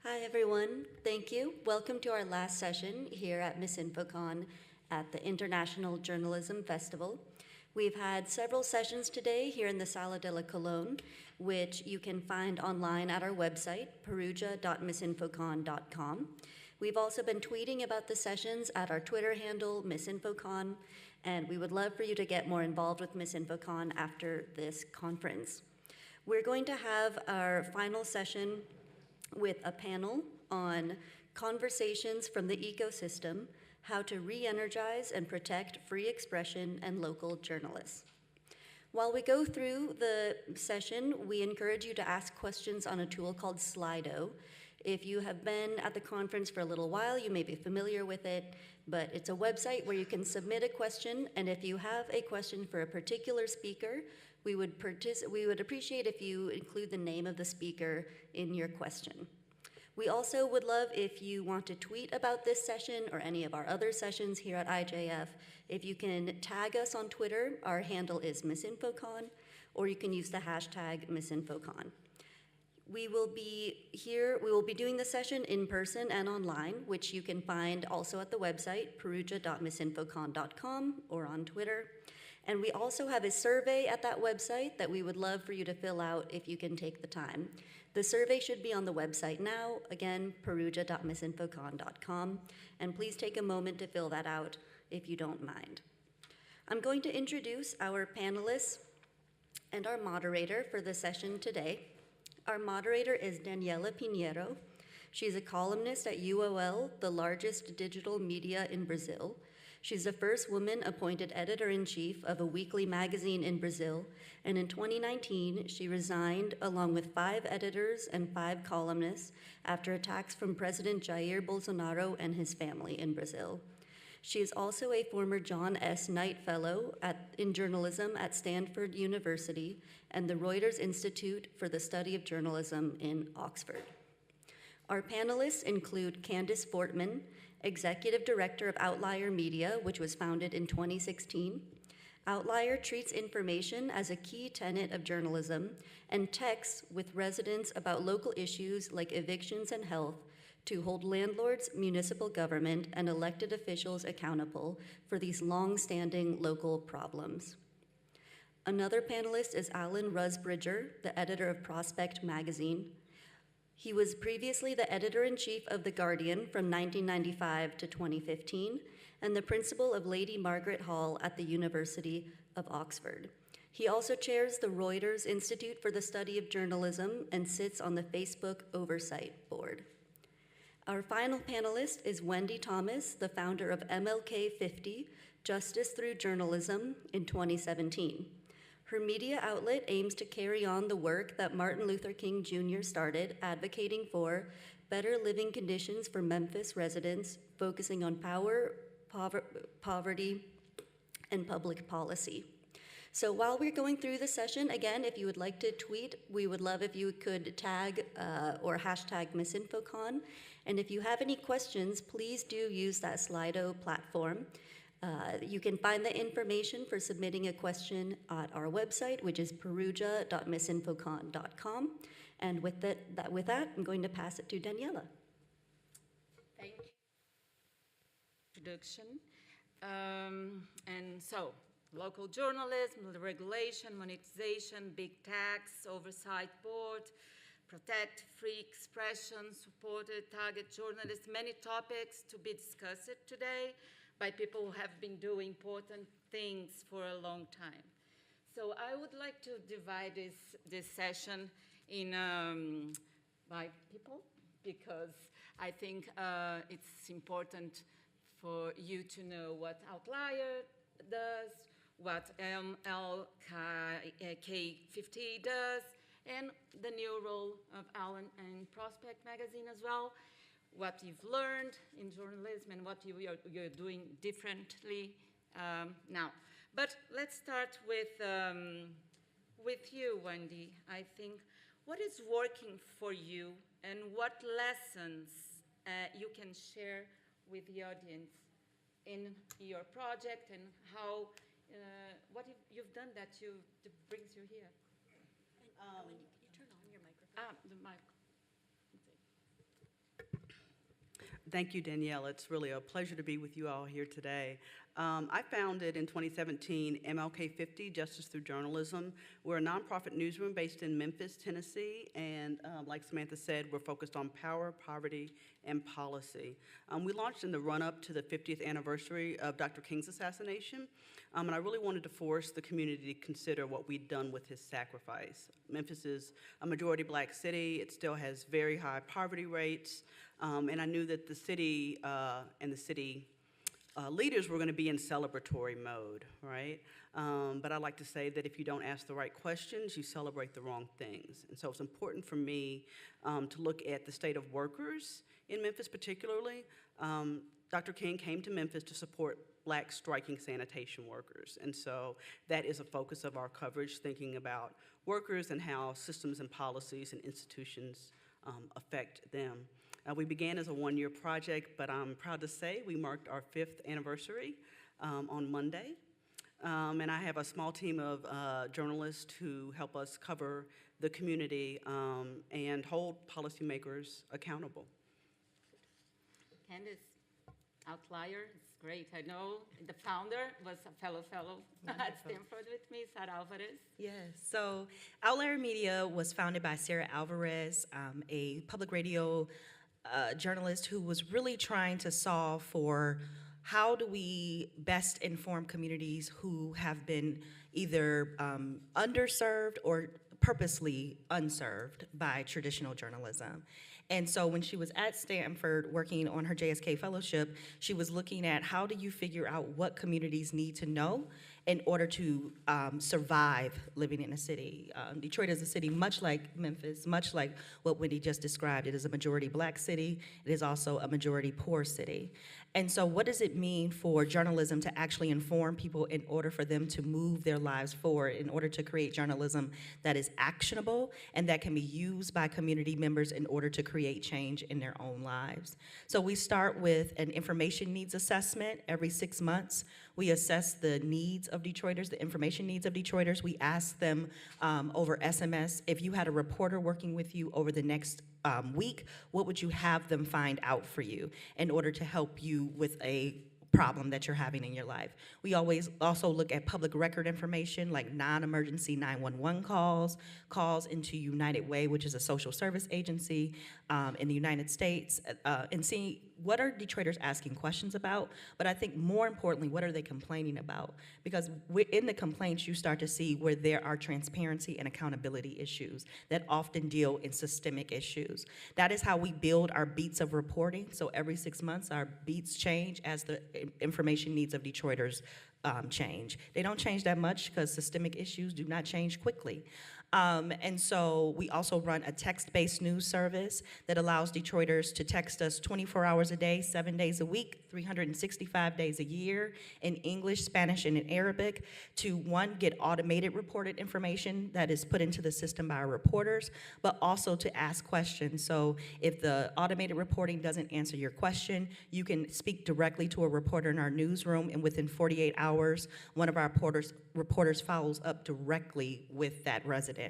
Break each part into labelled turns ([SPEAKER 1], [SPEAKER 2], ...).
[SPEAKER 1] Hi, everyone. Thank you. Welcome to our last session here at MisinfoCon at the International Journalism Festival. We've had several sessions today here in the Sala de la Colón, which you can find online at our website, perugia.misinfocon.com. We've also been tweeting about the sessions at our Twitter handle, MisinfoCon, and we would love for you to get more involved with MisinfoCon after this conference. We're going to have our final session with a panel on conversations from the ecosystem, how to re-energize and protect free expression and local journalists. While we go through the session, we encourage you to ask questions on a tool called Slido. If you have been at the conference for a little while, you may be familiar with it, but it's a website where you can submit a question, and if you have a question for a particular speaker, we would appreciate if you include the name of the speaker in your question. We also would love if you want to tweet about this session or any of our other sessions here at IJF. If you can tag us on Twitter, our handle is MisinfoCon, or you can use the hashtag MisinfoCon. We will be doing the session in person and online, which you can find also at the website, perugia.misinfocon.com, or on Twitter. And we also have a survey at that website that we would love for you to fill out if you can take the time. The survey should be on the website now, again, perugia.misinfocon.com, and please take a moment to fill that out if you don't mind. I'm going to introduce our panelists and our moderator for the session today. Our moderator is Daniela Pinheiro. She's a columnist at UOL, the largest digital media in Brazil. She's the first woman appointed editor-in-chief of a weekly magazine in Brazil, and in 2019, she resigned along with 5 editors and 5 columnists after attacks from President Jair Bolsonaro and his family in Brazil. She is also a former John S. Knight Fellow in journalism at Stanford University and the Reuters Institute for the Study of Journalism in Oxford. Our panelists include Candice Fortman, Executive Director of Outlier Media, which was founded in 2016. Outlier treats information as a key tenet of journalism and texts with residents about local issues like evictions and health to hold landlords, municipal government, and elected officials accountable for these long-standing local problems. Another panelist is Alan Rusbridger, the editor of Prospect magazine. He was previously the editor-in-chief of The Guardian from 1995 to 2015 and the principal of Lady Margaret Hall at the University of Oxford. He also chairs the Reuters Institute for the Study of Journalism and sits on the Facebook Oversight Board. Our final panelist is Wendi Thomas, the founder of MLK 50, Justice Through Journalism, in 2017. Her media outlet aims to carry on the work that Martin Luther King Jr. started, advocating for better living conditions for Memphis residents, focusing on power, poverty, and public policy. So while we're going through the session, again, if you would like to tweet, we would love if you could tag or hashtag MisinfoCon. And if you have any questions, please do use that Slido platform. You can find the information for submitting a question at our website, which is perugia.misinfocon.com. And with that, I'm going to pass it to Daniela.
[SPEAKER 2] Thank you. Introduction. And so, local journalism, regulation, monetization, big tax, oversight board, protect free expression, supported target journalists, many topics to be discussed today by people who have been doing important things for a long time. So I would like to divide this session in by people, because I think it's important for you to know what Outlier does, what MLK50 does, and the new role of Alan in Prospect magazine as well, what you've learned in journalism and what you're doing differently now. But let's start with you, Wendi. I think, what is working for you and what lessons you can share with the audience in your project, and how, what you've done that brings you here?
[SPEAKER 1] Can you turn on your microphone?
[SPEAKER 2] The mic.
[SPEAKER 3] Thank you, Danielle. It's really a pleasure to be with you all here today. I founded in 2017 MLK 50, Justice Through Journalism. We're a nonprofit newsroom based in Memphis, Tennessee, and like Samantha said, we're focused on power, poverty, and policy. We launched in the run-up to the 50th anniversary of Dr. King's assassination, and I really wanted to force the community to consider what we'd done with his sacrifice. Memphis is a majority Black city. It still has very high poverty rates, and I knew that the city and the city leaders were going to be in celebratory mode, right? But I like to say that if you don't ask the right questions, you celebrate the wrong things. And so it's important for me to look at the state of workers in Memphis particularly. Dr. King came to Memphis to support Black striking sanitation workers. And so that is a focus of our coverage, thinking about workers and how systems and policies and institutions affect them. We began as a one-year project, but I'm proud to say we marked our 5th anniversary on Monday. And I have a small team of journalists who help us cover the community and hold policymakers accountable.
[SPEAKER 2] Candice, Outlier, it's great. I know the founder was a fellow at Stanford with me, Sarah Alvarez.
[SPEAKER 4] Yes, so Outlier Media was founded by Sarah Alvarez, a public radio journalist who was really trying to solve for how do we best inform communities who have been either underserved or purposely unserved by traditional journalism. And so when she was at Stanford working on her JSK fellowship, she was looking at how do you figure out what communities need to know in order to survive living in a city. Detroit is a city much like Memphis, much like what Wendi just described. It is a majority Black city. It is also a majority poor city. And so what does it mean for journalism to actually inform people in order for them to move their lives forward, in order to create journalism that is actionable and that can be used by community members in order to create change in their own lives? So we start with an information needs assessment every 6 months. We assess the needs of Detroiters, the information needs of Detroiters. We ask them over SMS, if you had a reporter working with you over the next week, what would you have them find out for you in order to help you with a problem that you're having in your life? We always also look at public record information like non-emergency 911 calls into United Way, which is a social service agency in the United States, and see what are Detroiters asking questions about, but I think more importantly, what are they complaining about? Because in the complaints, you start to see where there are transparency and accountability issues that often deal in systemic issues. That is how we build our beats of reporting. So every 6 months, our beats change as the information needs of Detroiters change. They don't change that much because systemic issues do not change quickly. And so we also run a text-based news service that allows Detroiters to text us 24 hours a day, 7 days a week, 365 days a year in English, Spanish, and in Arabic to, one, get automated reported information that is put into the system by our reporters, but also to ask questions. So if the automated reporting doesn't answer your question, you can speak directly to a reporter in our newsroom, and within 48 hours, one of our reporters follows up directly with that resident.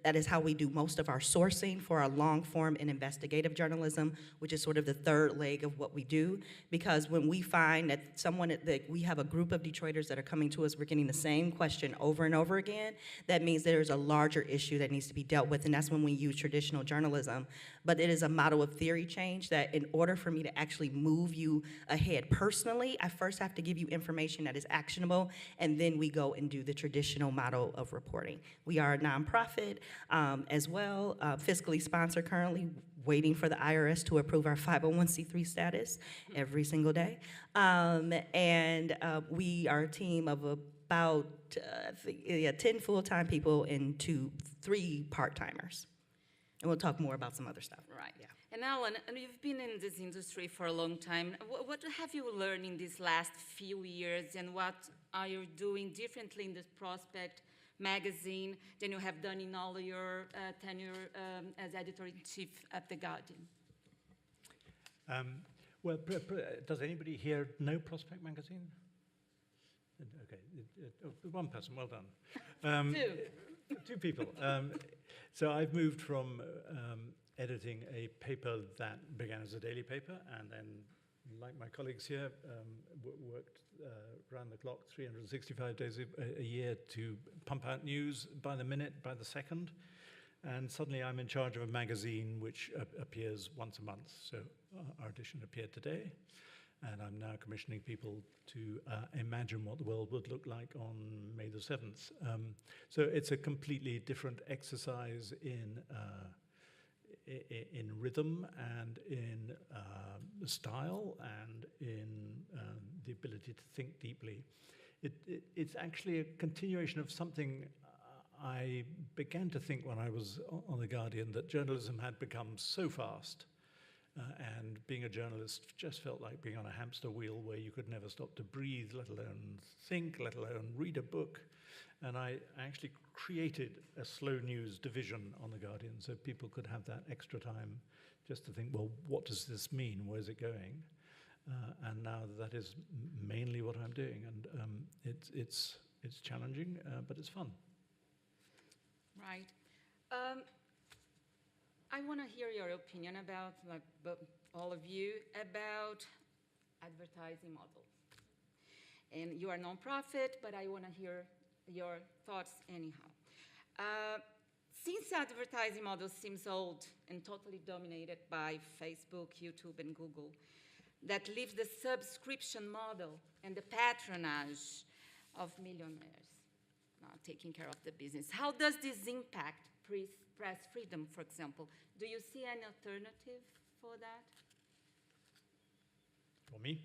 [SPEAKER 4] That is how we do most of our sourcing for our long form and investigative journalism, which is sort of the third leg of what we do. Because when we find that we have a group of Detroiters that are coming to us, we're getting the same question over and over again, that means there's a larger issue that needs to be dealt with, and that's when we use traditional journalism. But it is a model of theory change that in order for me to actually move you ahead personally, I first have to give you information that is actionable, and then we go and do the traditional model of reporting. We are a nonprofit as well, fiscally sponsored currently, waiting for the IRS to approve our 501c3 status every single day. And we are a team of about 10 full-time people and 3 part-timers. And we'll talk more about some other stuff.
[SPEAKER 2] Right. Yeah. And Alan, you've been in this industry for a long time. What have you learned in these last few years, and what are you doing differently in this Prospect magazine than you have done in all your tenure as editor-in-chief at The Guardian?
[SPEAKER 5] Well, does anybody here know Prospect magazine? Okay, one person, well done. Two people. So I've moved from editing a paper that began as a daily paper, and then, like my colleagues here, worked round the clock 365 days a year to pump out news by the minute, by the second. And suddenly I'm in charge of a magazine which appears once a month. So our edition appeared today. And I'm now commissioning people to imagine what the world would look like on May the 7th. So it's a completely different exercise in rhythm and in style and in the ability to think deeply. It's actually a continuation of something I began to think when I was on The Guardian, that journalism had become so fast, and being a journalist just felt like being on a hamster wheel where you could never stop to breathe, let alone think, let alone read a book. And I actually created a slow news division on The Guardian so people could have that extra time just to think, well, what does this mean? Where's it going? And now that is mainly what I'm doing. And it's challenging, but it's fun.
[SPEAKER 2] Right. I want to hear your opinion about, like, all of you, about advertising models. And you are nonprofit, but I want to hear your thoughts anyhow. Since advertising models seems old and totally dominated by Facebook, YouTube, and Google, that leaves the subscription model and the patronage of millionaires taking care of the business. How does this impact press freedom, for example? Do you see an alternative for that?
[SPEAKER 5] For me?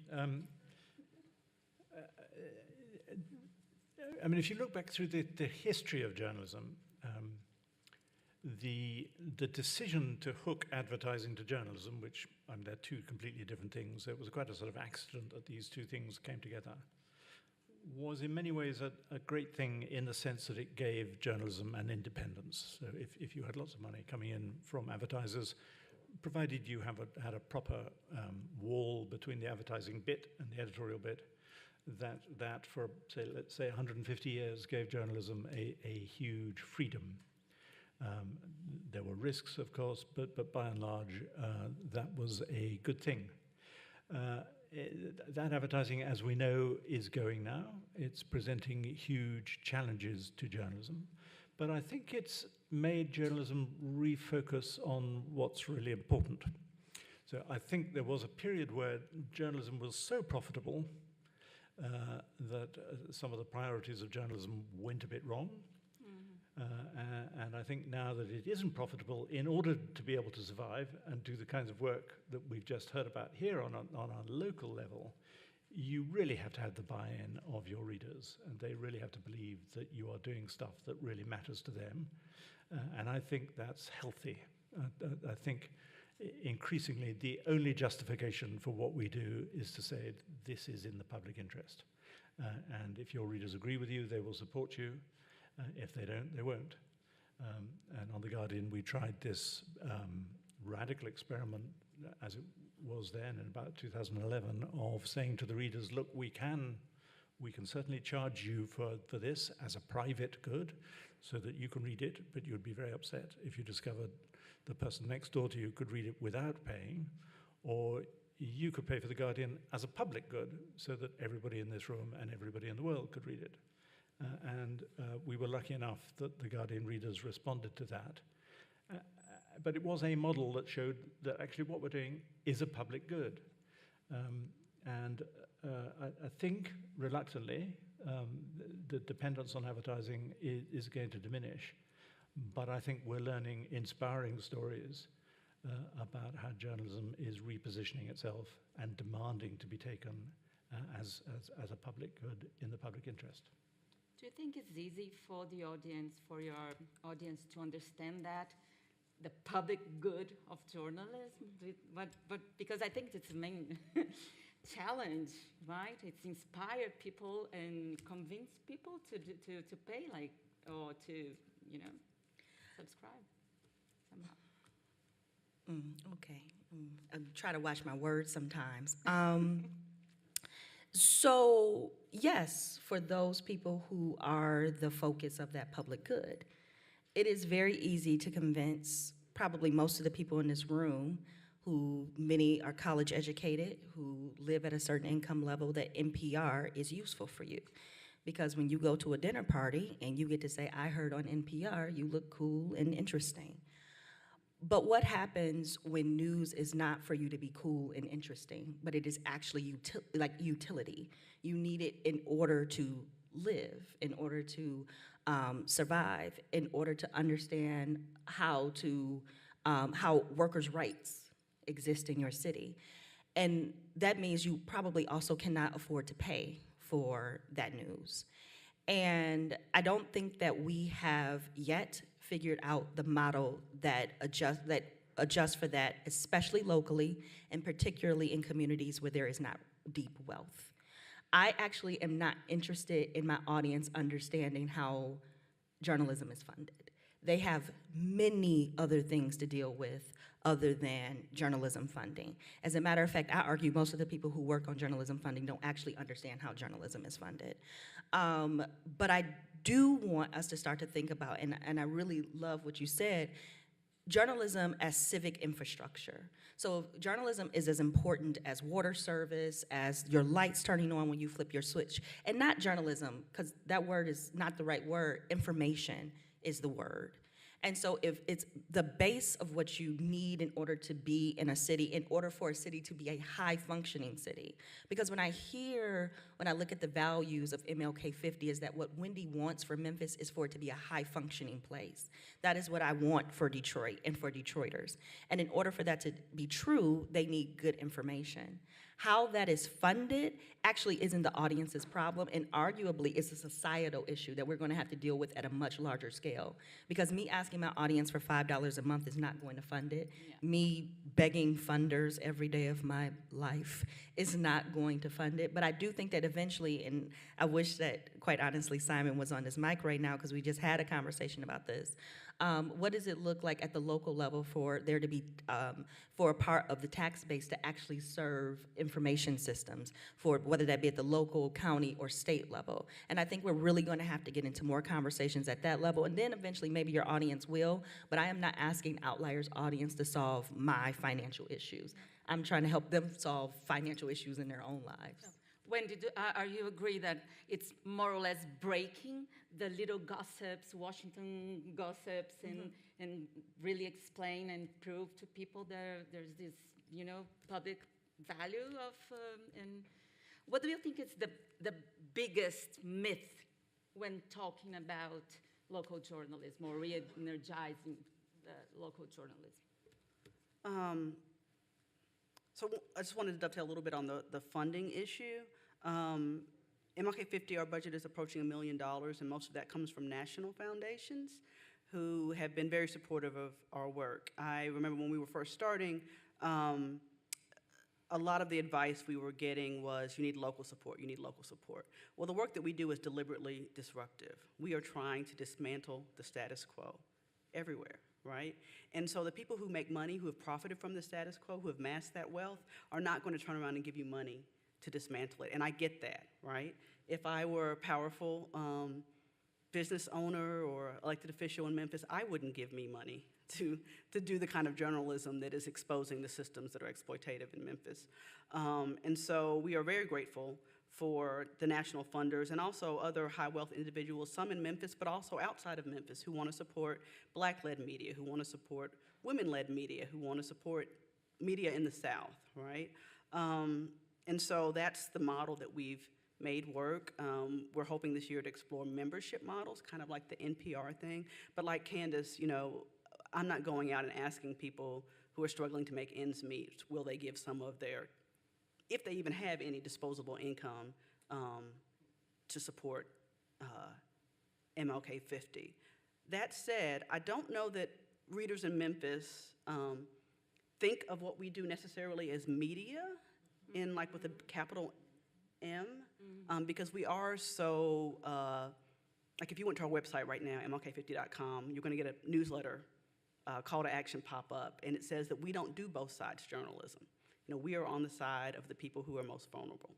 [SPEAKER 5] I mean, if you look back through the history of journalism, the decision to hook advertising to journalism, which they're two completely different things, it was quite a sort of accident that these two things came together, was in many ways a great thing in the sense that it gave journalism an independence. So if you had lots of money coming in from advertisers, provided you had a proper wall between the advertising bit and the editorial bit, that for, let's say 150 years gave journalism a huge freedom. There were risks, of course, but by and large, that was a good thing. That advertising, as we know, is going now. It's presenting huge challenges to journalism. But I think it's made journalism refocus on what's really important. So I think there was a period where journalism was so profitable that some of the priorities of journalism went a bit wrong. And I think now that it isn't profitable, in order to be able to survive and do the kinds of work that we've just heard about here on a local level, you really have to have the buy-in of your readers, and they really have to believe that you are doing stuff that really matters to them. And I think that's healthy. I think increasingly the only justification for what we do is to say this is in the public interest. And if your readers agree with you, they will support you. If they don't, they won't. And on The Guardian, we tried this radical experiment, as it was then in about 2011, of saying to the readers, look, we can certainly charge you for this as a private good so that you can read it, but you'd be very upset if you discovered the person next door to you could read it without paying, or you could pay for The Guardian as a public good so that everybody in this room and everybody in the world could read it. And we were lucky enough that The Guardian readers responded to that. But it was a model that showed that actually what we're doing is a public good. And I think, reluctantly, the dependence on advertising is going to diminish. But I think we're learning inspiring stories about how journalism is repositioning itself and demanding to be taken as a public good in the public interest.
[SPEAKER 2] Do you think it's easy for the audience, for your audience, to understand that, the public good of journalism? But because I think it's the main challenge, right? It's inspired people and convince people to pay, like, or to, subscribe somehow.
[SPEAKER 4] Okay. I try to watch my words sometimes. So, yes, for those people who are the focus of that public good, it is very easy to convince probably most of the people in this room, who many are college educated, who live at a certain income level, that NPR is useful for you. Because when you go to a dinner party and you get to say, I heard on NPR, you look cool and interesting. But what happens when news is not for you to be cool and interesting, but it is actually utility? You need it in order to live, in order to survive, in order to understand how workers' rights exist in your city. And that means you probably also cannot afford to pay for that news. And I don't think that we have yet figured out the model that adjusts for that, especially locally and particularly in communities where there is not deep wealth. I actually am not interested in my audience understanding how journalism is funded. They have many other things to deal with other than journalism funding. As a matter of fact, I argue most of the people who work on journalism funding don't actually understand how journalism is funded. But I do want us to start to think about, and I really love what you said, journalism as civic infrastructure. So journalism is as important as water service, as your lights turning on when you flip your switch. And not journalism, because that word is not the right word, information is the word. And so if it's the base of what you need in order to be in a city, in order for a city to be a high-functioning city. Because when I look at the values of MLK 50, is that what Wendi wants for Memphis is for it to be a high-functioning place. That is what I want for Detroit and for Detroiters. And in order for that to be true, they need good information. How that is funded actually isn't the audience's problem, and arguably it's a societal issue that we're going to have to deal with at a much larger scale. Because me asking my audience for $5 a month is not going to fund it. Yeah. Me begging funders every day of my life is not going to fund it. But I do think that eventually, and I wish that, quite honestly, Simon was on his mic right now because we just had a conversation about this. What does it look like at the local level for there to be, for a part of the tax base to actually serve information systems, for whether that be at the local, county, or state level? And I think we're really going to have to get into more conversations at that level, and then eventually maybe your audience will, but I am not asking Outlier's audience to solve my financial issues. I'm trying to help them solve financial issues in their own lives.
[SPEAKER 2] Wendy, are you agree that it's more or less breaking the little gossips, Washington gossips, and really explain and prove to people there's this, public value of, and what do you think is the biggest myth when talking about local journalism or re-energizing local journalism?
[SPEAKER 3] So I just wanted to dovetail a little bit on the funding issue. MLK 50, our budget is approaching $1 million, and most of that comes from national foundations who have been very supportive of our work. I remember when we were first starting, a lot of the advice we were getting was, you need local support, you need local support. Well, the work that we do is deliberately disruptive. We are trying to dismantle the status quo everywhere, right? And so the people who make money, who have profited from the status quo, who have amassed that wealth, are not going to turn around and give you money to dismantle it. And I get that, right? If I were a powerful business owner or elected official in Memphis, I wouldn't give me money to do the kind of journalism that is exposing the systems that are exploitative in Memphis. And so we are very grateful for the national funders and also other high-wealth individuals, some in Memphis, but also outside of Memphis, who want to support Black-led media, who want to support women-led media, who want to support media in the South, right? And so that's the model that we've made work. We're hoping this year to explore membership models, kind of like the NPR thing. But like Candice, I'm not going out and asking people who are struggling to make ends meet, will they give some of their, if they even have any disposable income, to support MLK 50. That said, I don't know that readers in Memphis think of what we do necessarily as media, in like with a capital M, because we are so, like if you went to our website right now, mlk50.com, you're gonna get a newsletter call to action pop up, and it says that we don't do both sides journalism. We are on the side of the people who are most vulnerable.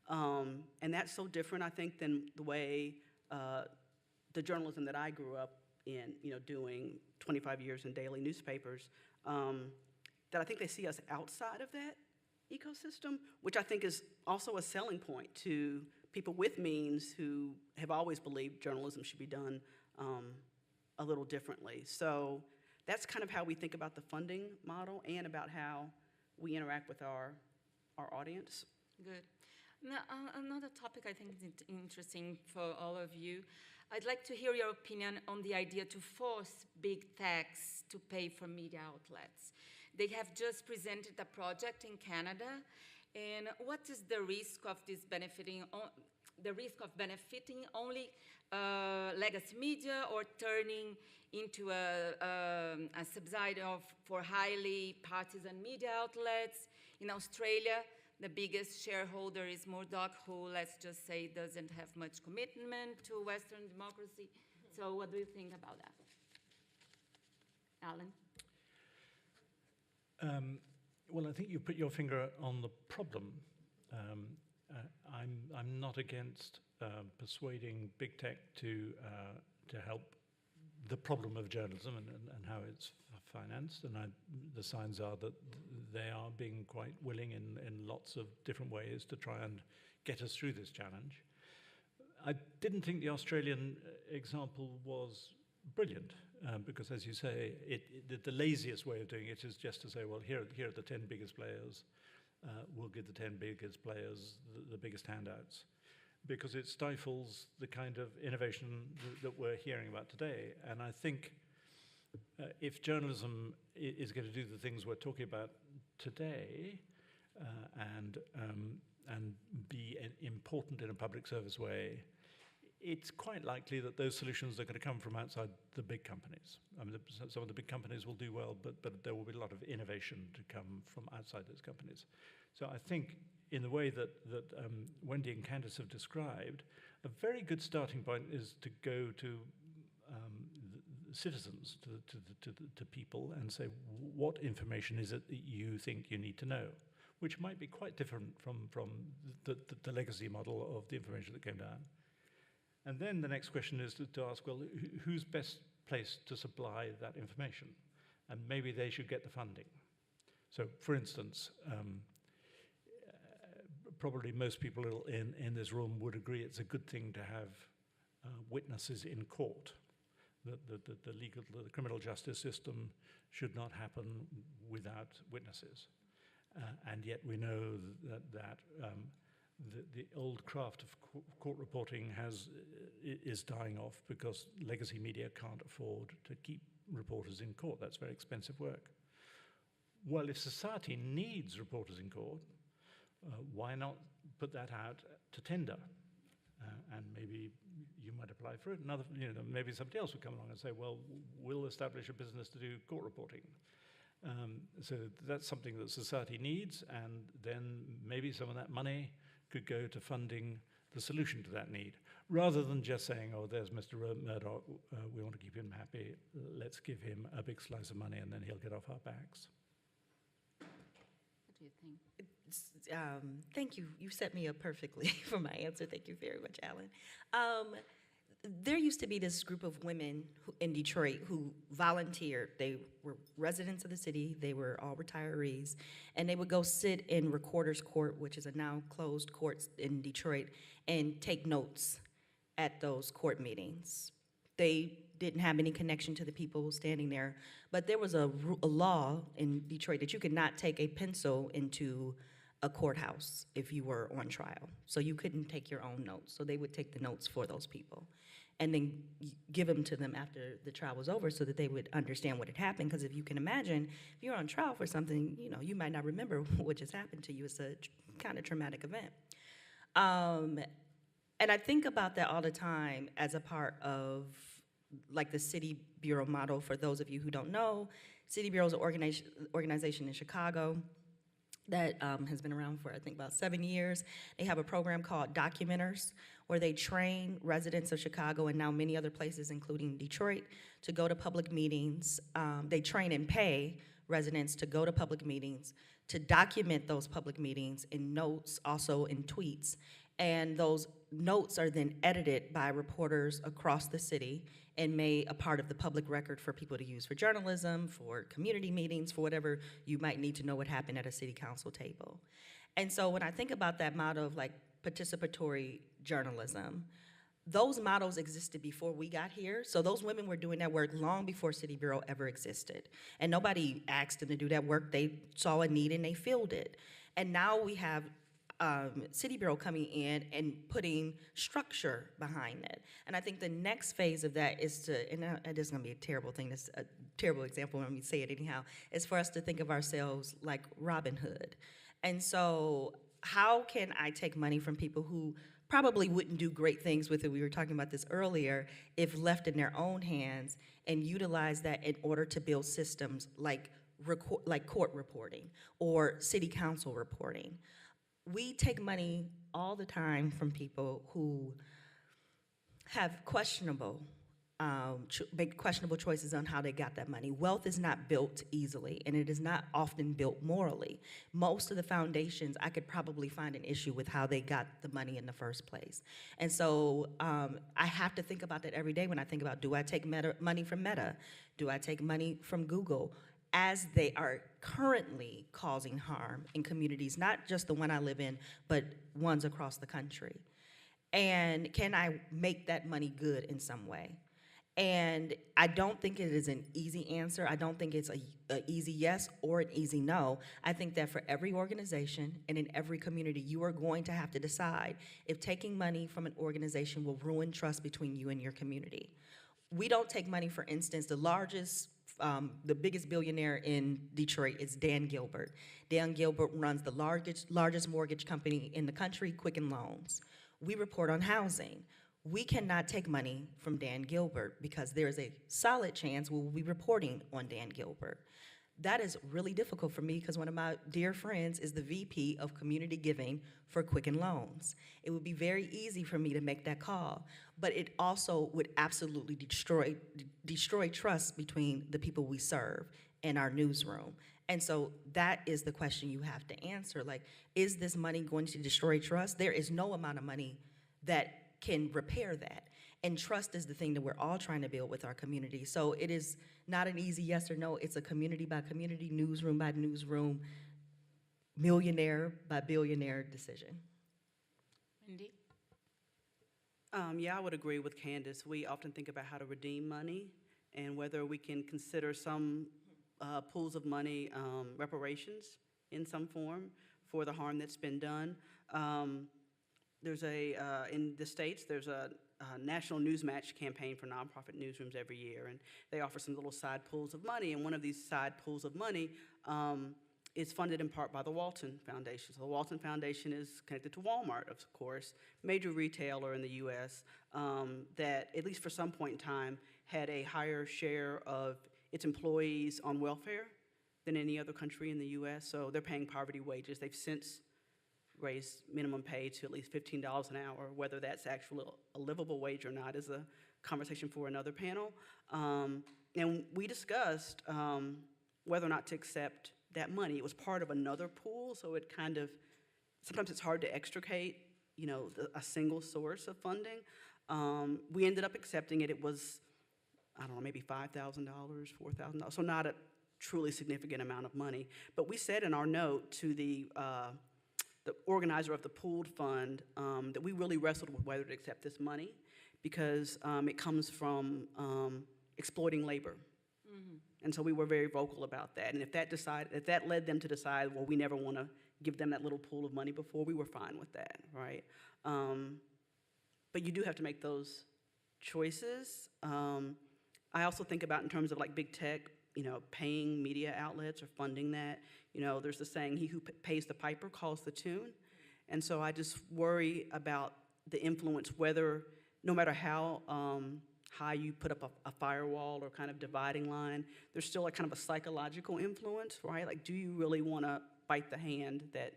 [SPEAKER 3] And that's so different, I think, than the way the journalism that I grew up in, doing 25 years in daily newspapers, that I think they see us outside of that ecosystem, which I think is also a selling point to people with means who have always believed journalism should be done a little differently. So that's kind of how we think about the funding model and about how we interact with our audience.
[SPEAKER 2] Good. Now, another topic I think is interesting for all of you. I'd like to hear your opinion on the idea to force big techs to pay for media outlets. They have just presented a project in Canada, and what is the risk of this benefiting only legacy media or turning into a subsidy for highly partisan media outlets? In Australia, the biggest shareholder is Murdoch, who, let's just say, doesn't have much commitment to Western democracy. So what do you think about that? Alan?
[SPEAKER 5] Well, I think you put your finger on the problem. I'm not against persuading big tech to help the problem of journalism and how it's financed, and the signs are that they are being quite willing in lots of different ways to try and get us through this challenge. I didn't think the Australian example was brilliant, because, as you say, the laziest way of doing it is just to say, well, here are the 10 biggest players. We'll give the 10 biggest players the biggest handouts, because it stifles the kind of innovation that we're hearing about today. And I think if journalism is going to do the things we're talking about today, and be important in a public service way, it's quite likely that those solutions are going to come from outside the big companies. I mean, some of the big companies will do well, but there will be a lot of innovation to come from outside those companies. So I think, in the way that Wendi and Candice have described, a very good starting point is to go to citizens, to people, and say, what information is it that you think you need to know? Which might be quite different from the legacy model of the information that came down. And then the next question is to ask, well, who's best placed to supply that information? And maybe they should get the funding. So, for instance, probably most people in this room would agree it's a good thing to have witnesses in court. The criminal justice system should not happen without witnesses. And yet we know that the old craft of court reporting is dying off because legacy media can't afford to keep reporters in court. That's very expensive work. Well, if society needs reporters in court, why not put that out to tender? And maybe you might apply for it. Maybe somebody else would come along and say, well, we'll establish a business to do court reporting. So that's something that society needs, and then maybe some of that money could go to funding the solution to that need, rather than just saying, oh, there's Mr. Murdoch, we want to keep him happy, let's give him a big slice of money and then he'll get off our backs.
[SPEAKER 2] What do you think?
[SPEAKER 4] Thank you. You set me up perfectly for my answer. Thank you very much, Alan. There used to be this group of women in Detroit who volunteered. They were residents of the city. They were all retirees. And they would go sit in Recorder's Court, which is a now closed court in Detroit, and take notes at those court meetings. They didn't have any connection to the people standing there. But there was a law in Detroit that you could not take a pencil into a courthouse if you were on trial. So you couldn't take your own notes. So they would take the notes for those people and then give them to them after the trial was over so that they would understand what had happened. Because if you can imagine, if you're on trial for something, you might not remember what just happened to you. It's a kind of traumatic event. And I think about that all the time as a part of like the City Bureau model. For those of you who don't know, City Bureau is an organization in Chicago that has been around for, I think, about 7 years. They have a program called Documenters, where they train residents of Chicago and now many other places, including Detroit, to go to public meetings. They train and pay residents to go to public meetings, to document those public meetings in notes, also in tweets. And those notes are then edited by reporters across the city and made a part of the public record for people to use for journalism, for community meetings, for whatever you might need to know what happened at a city council table. And so when I think about that model of like participatory journalism, those models existed before we got here. So those women were doing that work long before City Bureau ever existed. And nobody asked them to do that work. They saw a need and they filled it. And now we have City Bureau coming in and putting structure behind it. And I think the next phase of that is to, and it is gonna be a terrible thing, this a terrible example when we say it anyhow, is for us to think of ourselves like Robin Hood. And so how can I take money from people who probably wouldn't do great things with it, we were talking about this earlier, if left in their own hands, and utilize that in order to build systems like court reporting or city council reporting. We take money all the time from people who have make questionable choices on how they got that money. Wealth is not built easily, and it is not often built morally. Most of the foundations, I could probably find an issue with how they got the money in the first place. And so I have to think about that every day when I think about, do I take money from Meta? Do I take money from Google? As they are currently causing harm in communities, not just the one I live in, but ones across the country. And can I make that money good in some way? And I don't think it is an easy answer. I don't think it's an easy yes or an easy no. I think that for every organization and in every community, you are going to have to decide if taking money from an organization will ruin trust between you and your community. We don't take money, for instance, the biggest billionaire in Detroit is Dan Gilbert. Dan Gilbert runs the largest mortgage company in the country, Quicken Loans. We report on housing. We cannot take money from Dan Gilbert because there is a solid chance we will be reporting on Dan Gilbert. That is really difficult for me because one of my dear friends is the VP of Community Giving for Quicken Loans. It would be very easy for me to make that call, but it also would absolutely destroy trust between the people we serve and our newsroom. And so that is the question you have to answer. Like, is this money going to destroy trust? There is no amount of money that can repair that. And trust is the thing that we're all trying to build with our community. So it is not an easy yes or no. It's a community by community, newsroom by newsroom, millionaire by billionaire decision.
[SPEAKER 2] Wendi?
[SPEAKER 3] Yeah, I would agree with Candice. We often think about how to redeem money and whether we can consider some pools of money reparations in some form for the harm that's been done. There's in the States, there's a national news match campaign for nonprofit newsrooms every year, and they offer some little side pools of money, and one of these side pools of money is funded in part by the Walton Foundation. So the Walton Foundation is connected to Walmart, of course, major retailer in the U.S. That, at least for some point in time, had a higher share of its employees on welfare than any other country in the U.S., so they're paying poverty wages. They've since raise minimum pay to at least $15 an hour. Whether that's actually a livable wage or not is a conversation for another panel. And we discussed whether or not to accept that money. It was part of another pool, so it kind of, sometimes it's hard to extricate, a single source of funding. We ended up accepting it. It was, I don't know, maybe $5,000, $4,000, so not a truly significant amount of money. But we said in our note to the organizer of the pooled fund that we really wrestled with whether to accept this money because it comes from exploiting labor. Mm-hmm. And so we were very vocal about that. And if that led them to decide, well, we never want to give them that little pool of money before, we were fine with that, right? But you do have to make those choices. I also think about in terms of like big tech, paying media outlets or funding that. There's the saying, he who pays the piper calls the tune. And so I just worry about the influence, whether, no matter how high you put up a firewall or kind of dividing line, there's still a kind of a psychological influence, right? Like, do you really want to bite the hand that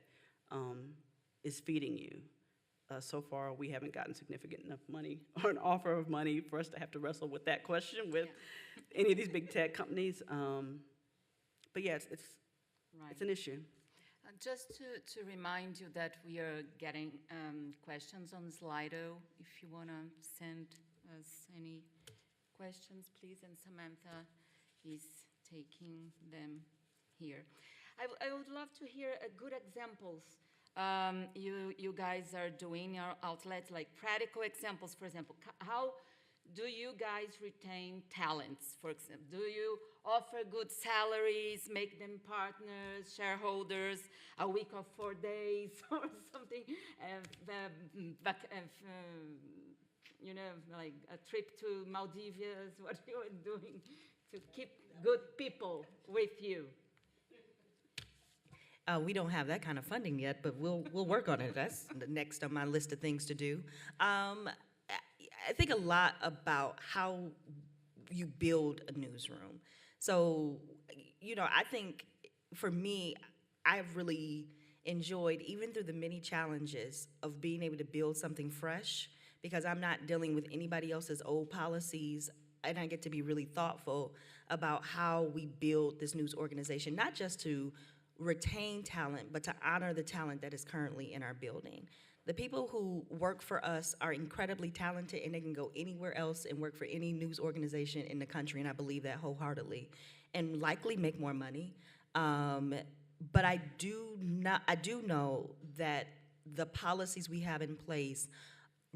[SPEAKER 3] is feeding you? So far, we haven't gotten significant enough money or an offer of money for us to have to wrestle with that question with any of these big tech companies. But yes, it's an issue.
[SPEAKER 2] Just to remind you that we are getting questions on Slido. If you want to send us any questions, please, and Samantha is taking them here. I would love to hear good examples you guys are doing your outlets, like practical examples. For example, how do you guys retain talents, for example? Do you offer good salaries, make them partners, shareholders, a week of 4 days or something? You know, like a trip to Maldives, what you are doing to keep good people with you?
[SPEAKER 4] We don't have that kind of funding yet, but we'll work on it. That's the next on my list of things to do. I think a lot about how you build a newsroom. So, you know, I think for me, I've really enjoyed, even through the many challenges of being able to build something fresh, because I'm not dealing with anybody else's old policies, and I get to be really thoughtful about how we build this news organization, not just to retain talent, but to honor the talent that is currently in our building. The people who work for us are incredibly talented, and they can go anywhere else and work for any news organization in the country, and I believe that wholeheartedly, and likely make more money. But I do know that the policies we have in place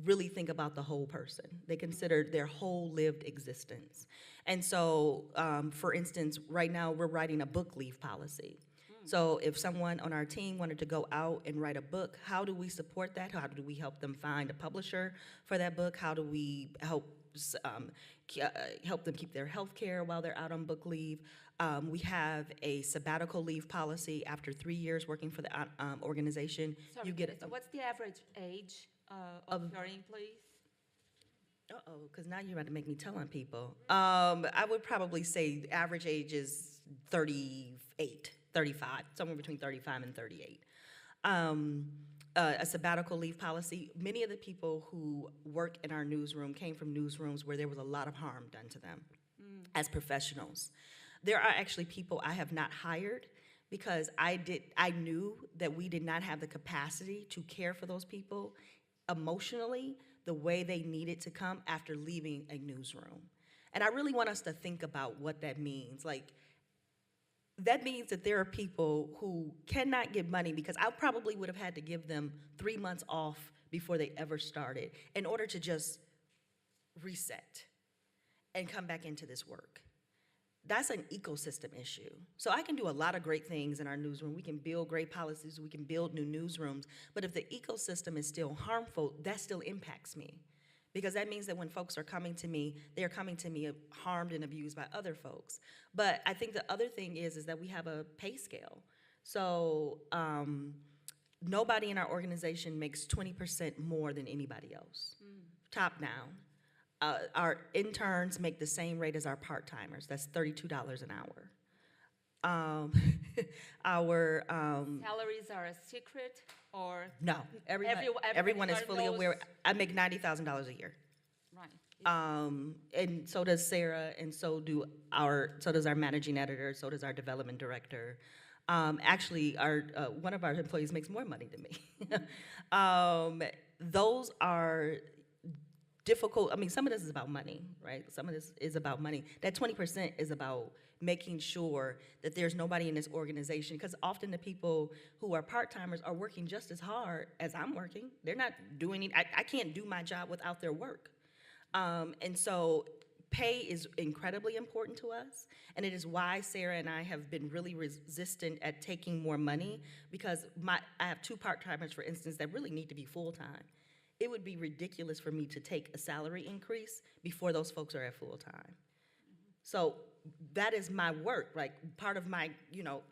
[SPEAKER 4] really think about the whole person. They consider their whole lived existence. And so, for instance, right now we're writing a book leave policy. So if someone on our team wanted to go out and write a book, how do we support that? How do we help them find a publisher for that book? How do we help them keep their health care while they're out on book leave? We have a sabbatical leave policy. After 3 years working for the organization,
[SPEAKER 2] Sorry,
[SPEAKER 4] you get
[SPEAKER 2] so what's the average age of your employees?
[SPEAKER 4] Uh-oh, because now you're about to make me tell on people. I would probably say the average age is 38. 35, somewhere between 35 and 38. A sabbatical leave policy. Many of the people who work in our newsroom came from newsrooms where there was a lot of harm done to them as professionals. There are actually people I have not hired because I knew that we did not have the capacity to care for those people emotionally the way they needed to come after leaving a newsroom. And I really want us to think about what that means. Like, that means that there are people who cannot get money because I probably would have had to give them 3 months off before they ever started in order to just reset and come back into this work. That's an ecosystem issue. So I can do a lot of great things in our newsroom. We can build great policies, we can build new newsrooms, but if the ecosystem is still harmful, that still impacts me. Because that means that when folks are coming to me, they're coming to me harmed and abused by other folks. But I think the other thing is that we have a pay scale. So nobody in our organization makes 20% more than anybody else, top down. Our interns make the same rate as our part-timers. That's $32 an hour. Our
[SPEAKER 2] Salaries are a secret, or
[SPEAKER 4] no, everyone is fully aware. I make $90,000 a year.
[SPEAKER 2] Right.
[SPEAKER 4] And so does Sarah, and so does our managing editor, so does our development director. Actually, one of our employees makes more money than me. Those are difficult. I mean, some of this is about money, right? Some of this is about money. That 20% is about making sure that there's nobody in this organization, because often the people who are part-timers are working just as hard as I'm working. They're not doing it. I can't do my job without their work. And so pay is incredibly important to us, and it is why Sarah and I have been really resistant at taking more money, because I have 2 part-timers, for instance, that really need to be full-time. It would be ridiculous for me to take a salary increase before those folks are at full-time. So that is my work. Like, part of my,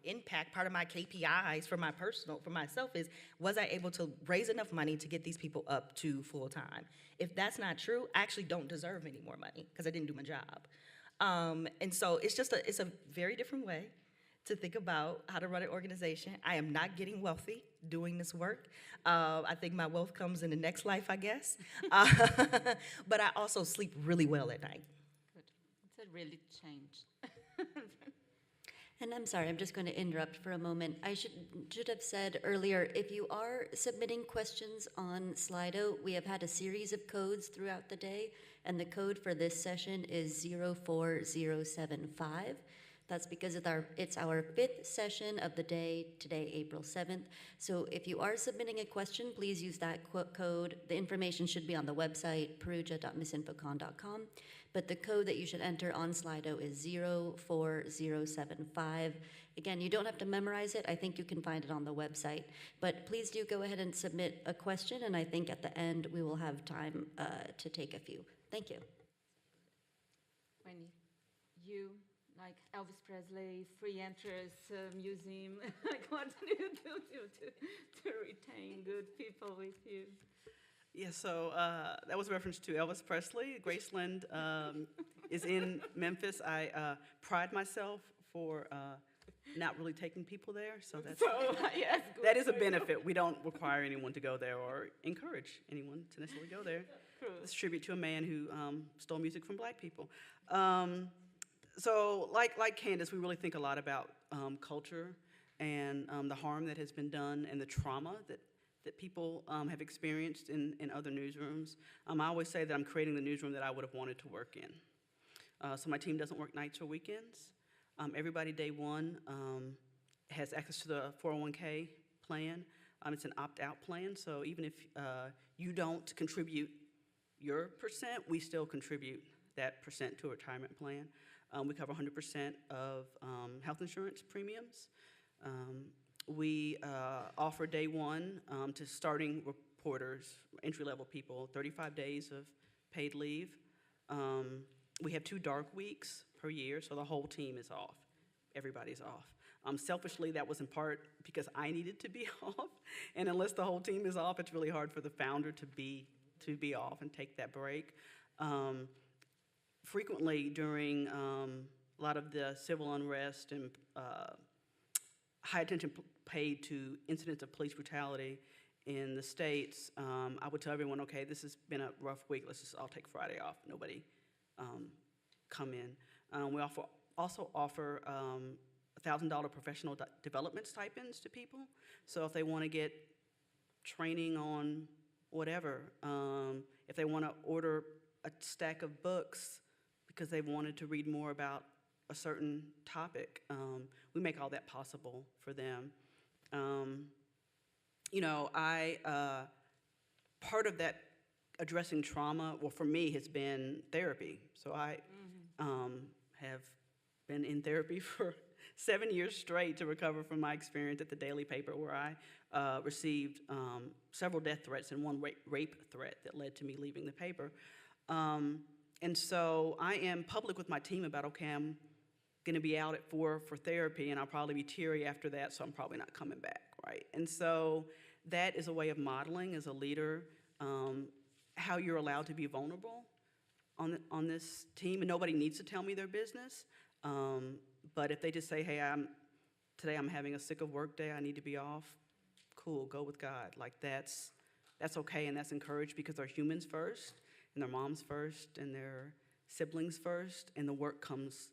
[SPEAKER 4] impact, part of my KPIs for myself is, was I able to raise enough money to get these people up to full-time? If that's not true, I actually don't deserve any more money because I didn't do my job. And so it's a very different way to think about how to run an organization. I am not getting wealthy doing this work. I think my wealth comes in the next life, I guess. But I also sleep really well at night.
[SPEAKER 2] Good. It's a really change.
[SPEAKER 1] And I'm sorry, I'm just going to interrupt for a moment. I should have said earlier, if you are submitting questions on Slido, we have had a series of codes throughout the day, and the code for this session is 04075. That's because it's our fifth session of the day, today, April 7th. So if you are submitting a question, please use that code. The information should be on the website, perugia.misinfocon.com. But the code that you should enter on Slido is 04075. Again, you don't have to memorize it. I think you can find it on the website. But please do go ahead and submit a question, and I think at the end we will have time to take a few. Thank you.
[SPEAKER 2] Wendi, you, like Elvis Presley, free enters museum, like what do you do to retain good people with you?
[SPEAKER 3] Yeah, so that was a reference to Elvis Presley. Graceland is in Memphis. I pride myself for not really taking people there, so that's
[SPEAKER 2] Yes, good
[SPEAKER 3] that is a
[SPEAKER 2] for you.
[SPEAKER 3] benefit. We don't require anyone to go there or encourage anyone to necessarily go there. It's a tribute to a man who stole music from black people. So like Candice, we really think a lot about culture and the harm that has been done and the trauma that people have experienced in other newsrooms. I always say that I'm creating the newsroom that I would have wanted to work in. So my team doesn't work nights or weekends. Everybody day one has access to the 401k plan. It's an opt-out plan, so even if you don't contribute your percent, we still contribute that percent to a retirement plan. We cover 100% of health insurance premiums. We offer day one to starting reporters, entry-level people, 35 days of paid leave. We have 2 dark weeks per year, so the whole team is off. Everybody's off. Selfishly, that was in part because I needed to be off, and unless the whole team is off, it's really hard for the founder to be off and take that break. Frequently during a lot of the civil unrest and high attention paid to incidents of police brutality in the States, I would tell everyone, okay, this has been a rough week, let's just all take Friday off, nobody come in. We also offer $1,000 professional development stipends to people. So if they want to get training on whatever, if they want to order a stack of books because they wanted to read more about a certain topic, we make all that possible for them. Part of that addressing trauma, well, for me, has been therapy. So I have been in therapy for 7 years straight to recover from my experience at the Daily Paper, where I received several death threats and one rape threat that led to me leaving the paper. And so I am public with my team about, okay, I'm going to be out at 4 for therapy, and I'll probably be teary after that, so I'm probably not coming back, right? And so that is a way of modeling as a leader how you're allowed to be vulnerable on this team, and nobody needs to tell me their business. But if they just say, hey, today I'm having a sick of work day, I need to be off, cool, go with God. Like that's okay, and that's encouraged because they're humans first, and their moms first, and their siblings first, and the work comes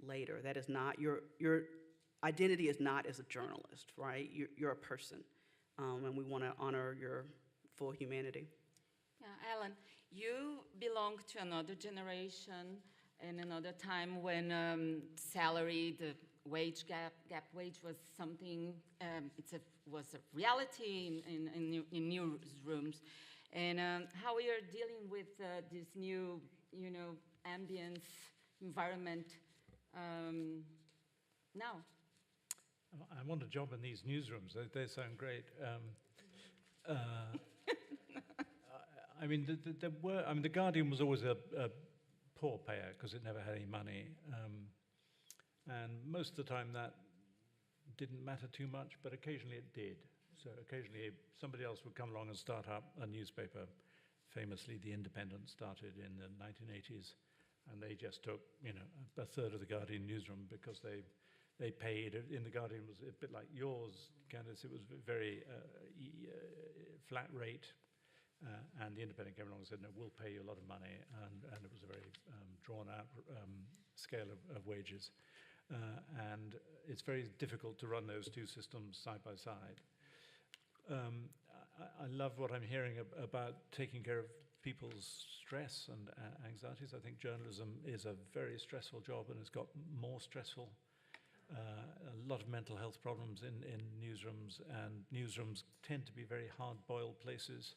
[SPEAKER 3] later. That is not, your identity is not as a journalist, right? You're a person, and we want to honor your full humanity.
[SPEAKER 2] Yeah, Alan, you belong to another generation and another time when salary, the wage gap wage was something, was a reality in newsrooms. And how we are dealing with this new, ambience, environment now?
[SPEAKER 5] I want a job in these newsrooms. They sound great. The Guardian was always a poor payer because it never had any money. And most of the time that didn't matter too much, but occasionally it did. So occasionally somebody else would come along and start up a newspaper. Famously, The Independent started in the 1980s, and they just took, a third of the Guardian newsroom because they paid. In the Guardian was a bit like yours, Candice. It was very flat rate. And the Independent came along and said, no, we'll pay you a lot of money. And it was a very drawn-out scale of wages. And it's very difficult to run those two systems side by side. I love what I'm hearing about taking care of people's stress and anxieties. I think journalism is a very stressful job, and it's got more stressful. A lot of mental health problems in newsrooms, and newsrooms tend to be very hard-boiled places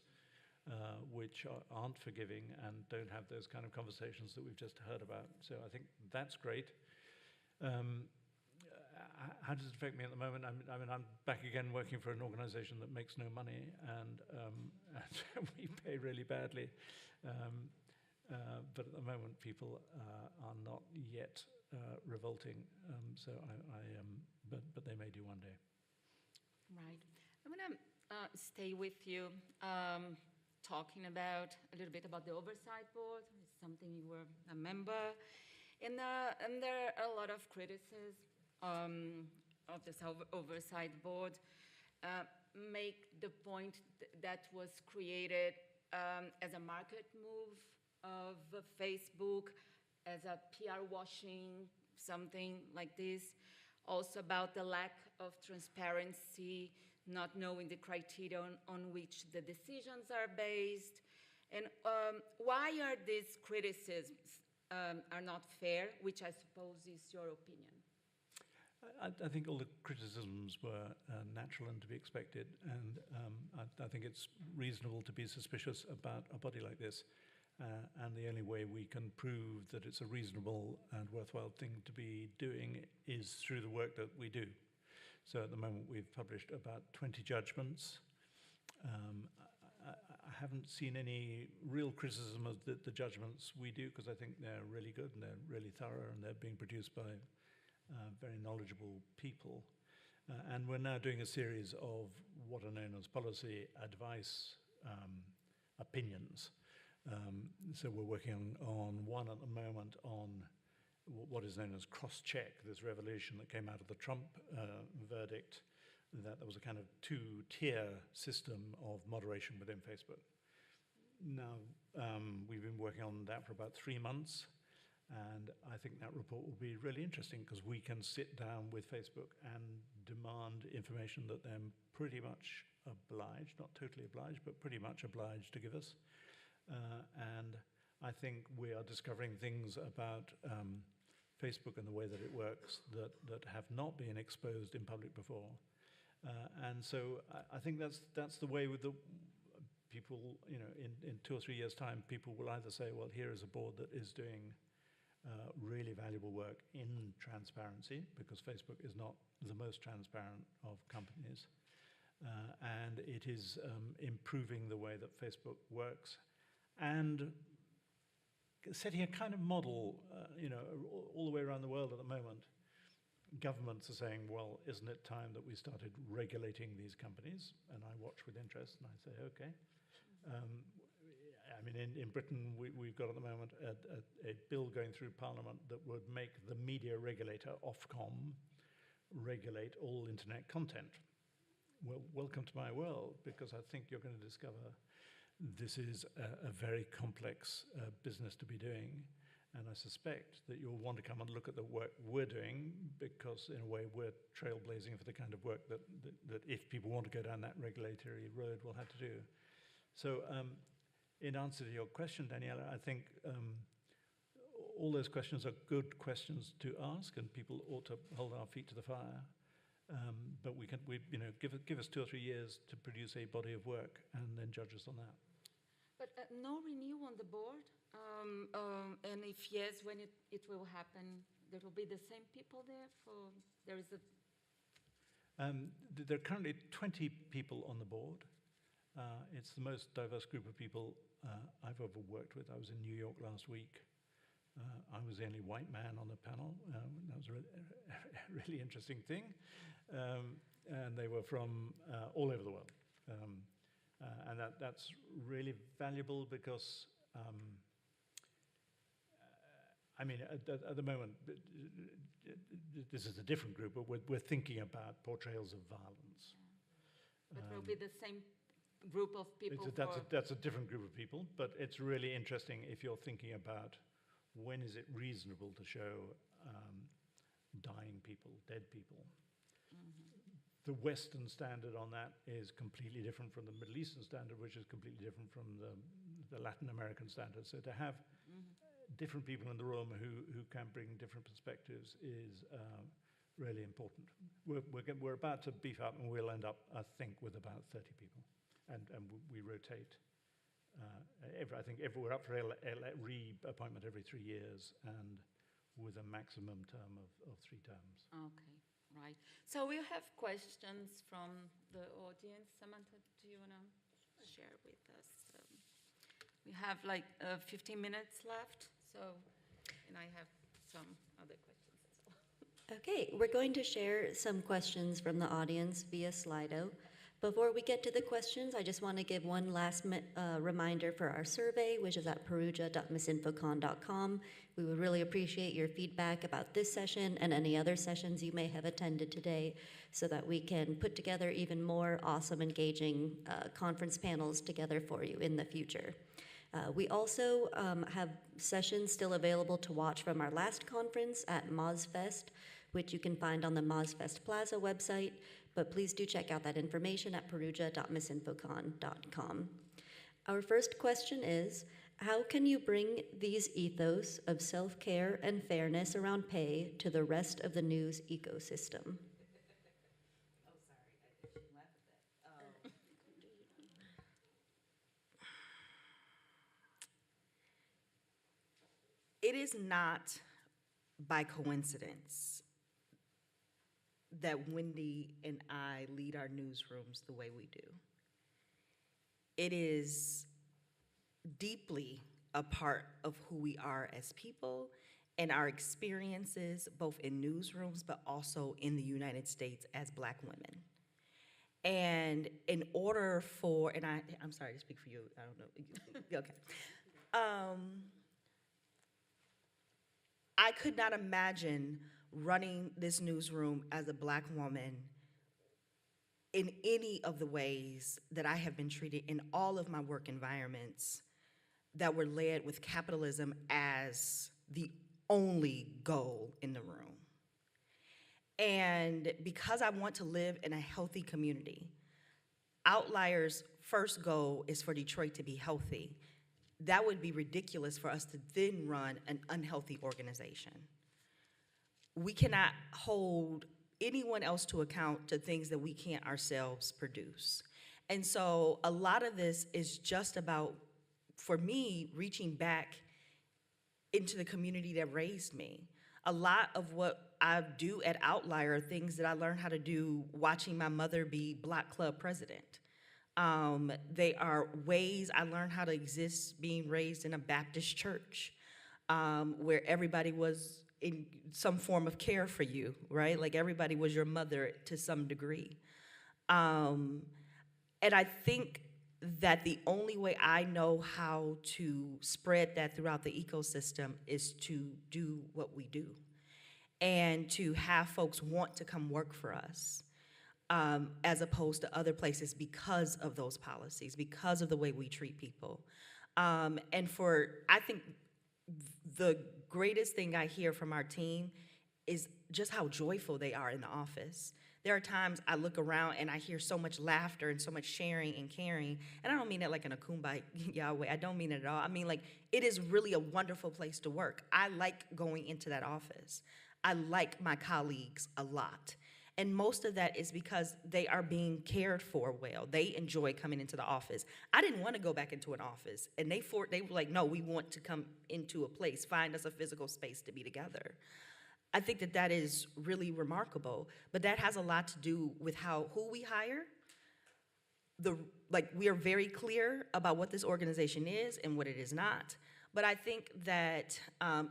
[SPEAKER 5] which aren't forgiving and don't have those kind of conversations that we've just heard about. So I think that's great. How does it affect me at the moment? I mean, I'm back again working for an organization that makes no money, and we pay really badly. But at the moment, people are not yet revolting. So but they may do one day.
[SPEAKER 2] Right. I'm going to stay with you, talking about a little bit about the oversight board. It's something you were a member. And there are a lot of criticism of this oversight board. Make the point that was created as a market move of Facebook, as a PR washing, something like this. Also about the lack of transparency, not knowing the criteria on which the decisions are based. And why are these criticisms are not fair, which I suppose is your opinion?
[SPEAKER 5] I think all the criticisms were natural and to be expected, and I think it's reasonable to be suspicious about a body like this. And the only way we can prove that it's a reasonable and worthwhile thing to be doing is through the work that we do. So at the moment, we've published about 20 judgments. I haven't seen any real criticism of the judgments we do, because I think they're really good and they're really thorough, and they're being produced by very knowledgeable people. And we're now doing a series of what are known as policy advice opinions. So we're working on one at the moment on what is known as cross-check, this revolution that came out of the Trump verdict, that there was a kind of two-tier system of moderation within Facebook. Now, we've been working on that for about 3 months, and I think that report will be really interesting, because we can sit down with Facebook and demand information that they're pretty much obliged, not totally obliged, but pretty much obliged to give us. And I think we are discovering things about Facebook and the way that it works that have not been exposed in public before. And so I think that's the way with the people, you know, in 2 or 3 years' time, people will either say, well, here is a board that is doing really valuable work in transparency, because Facebook is not the most transparent of companies. And it is improving the way that Facebook works, and setting a kind of model, you know, all the way around the world at the moment. Governments are saying, well, isn't it time that we started regulating these companies? And I watch with interest, and I say, okay. I mean, in Britain, we've got at the moment a bill going through Parliament that would make the media regulator, Ofcom, regulate all internet content. Well, welcome to my world, because I think you're going to discover this is a very complex business to be doing. And I suspect that you'll want to come and look at the work we're doing, because in a way we're trailblazing for the kind of work that if people want to go down that regulatory road, we'll have to do. So in answer to your question, Daniela, I think all those questions are good questions to ask, and people ought to hold our feet to the fire. But we you know, give us 2 or 3 years to produce a body of work, and then judge us on that.
[SPEAKER 2] But no renew on the board? And if yes, when it will happen, there will be the same people there? There is a...
[SPEAKER 5] There are currently 20 people on the board. It's the most diverse group of people I've ever worked with. I was in New York last week. I was the only white man on the panel. That was a really interesting thing. And they were from all over the world. And that's really valuable, because I mean, at the moment, this is a different group, but we're thinking about portrayals of violence.
[SPEAKER 2] But it will be the same group of people?
[SPEAKER 5] That's a different group of people, but it's really interesting if you're thinking about when is it reasonable to show dying people, dead people. The Western standard on that is completely different from the Middle Eastern standard, which is completely different from the Latin American standard. So to have different people in the room who can bring different perspectives is really important. We're about to beef up, and we'll end up, I think, with about 30 people. And we rotate. I think we're up for reappointment every 3 years, and with a maximum term of 3 terms.
[SPEAKER 2] Okay, right. So we have questions from the audience. Samantha, do you want to share with us? We have like 15 minutes left, so, and I have some other questions as well.
[SPEAKER 1] Okay, we're going to share some questions from the audience via Slido. Before we get to the questions, I just want to give one last reminder for our survey, which is at perugia.misinfocon.com. We would really appreciate your feedback about this session and any other sessions you may have attended today, so that we can put together even more awesome, engaging conference panels together for you in the future. We also have sessions still available to watch from our last conference at MozFest, which you can find on the MozFest Plaza website, but please do check out that information at perugia.misinfocon.com. Our first question is, how can you bring these ethos of self-care and fairness around pay to the rest of the news ecosystem?
[SPEAKER 3] Oh, sorry, I shouldn't laugh at that. It is not by coincidence that Wendi and I lead our newsrooms the way we do. It is deeply a part of who we are as people and our experiences, both in newsrooms, but also in the United States as Black women. And in order for, and I'm sorry to speak for you, I don't know, okay. I could not imagine running this newsroom as a Black woman in any of the ways that I have been treated in all of my work environments that were led with capitalism as the only goal in the room. And because I want to live in a healthy community, Outlier's first goal is for Detroit to be healthy. That would be ridiculous for us to then run an unhealthy organization. We cannot hold anyone else to account to things that we can't ourselves produce. And so a lot of this is just about, for me, reaching back into the community that raised me. A lot of what I do at Outlier are things that I learned how to do watching my mother be Block Club president. They are ways I learned how to exist being raised in a Baptist church, where everybody was in some form of care for you, right? Like everybody was your mother to some degree. And I think that the only way I know how to spread that throughout the ecosystem is to do what we do and to have folks want to come work for us, as opposed to other places because of those policies, because of the way we treat people. I think the greatest thing I hear from our team is just how joyful they are in the office. There are times I look around and I hear so much laughter and so much sharing and caring, and I don't mean that like in a kumbaya way, I don't mean it at all. I mean like it is really a wonderful place to work. I like going into that office. I like my colleagues a lot. And most of that is because they are being cared for well. They enjoy coming into the office. I didn't want to go back into an office, and they were like, no, we want to come into a place, find us a physical space to be together. I think that that is really remarkable, but that has a lot to do with who we hire. We are very clear about what this organization is and what it is not. But I think that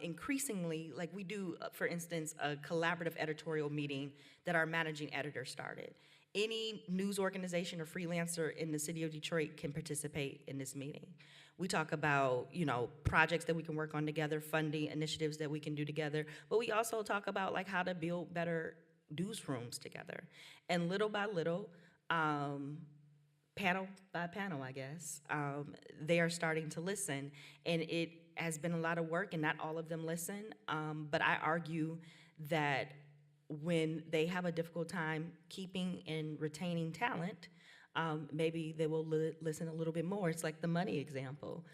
[SPEAKER 3] increasingly, like we do, for instance, a collaborative editorial meeting that our managing editor started. Any news organization or freelancer in the city of Detroit can participate in this meeting. We talk about, projects that we can work on together, funding initiatives that we can do together, but we also talk about like how to build better newsrooms together. And little by little, panel by panel, I guess, they are starting to listen. And it has been a lot of work, and not all of them listen. But I argue that
[SPEAKER 4] when they have a difficult time keeping and retaining talent, maybe they will listen a little bit more. It's like the money example.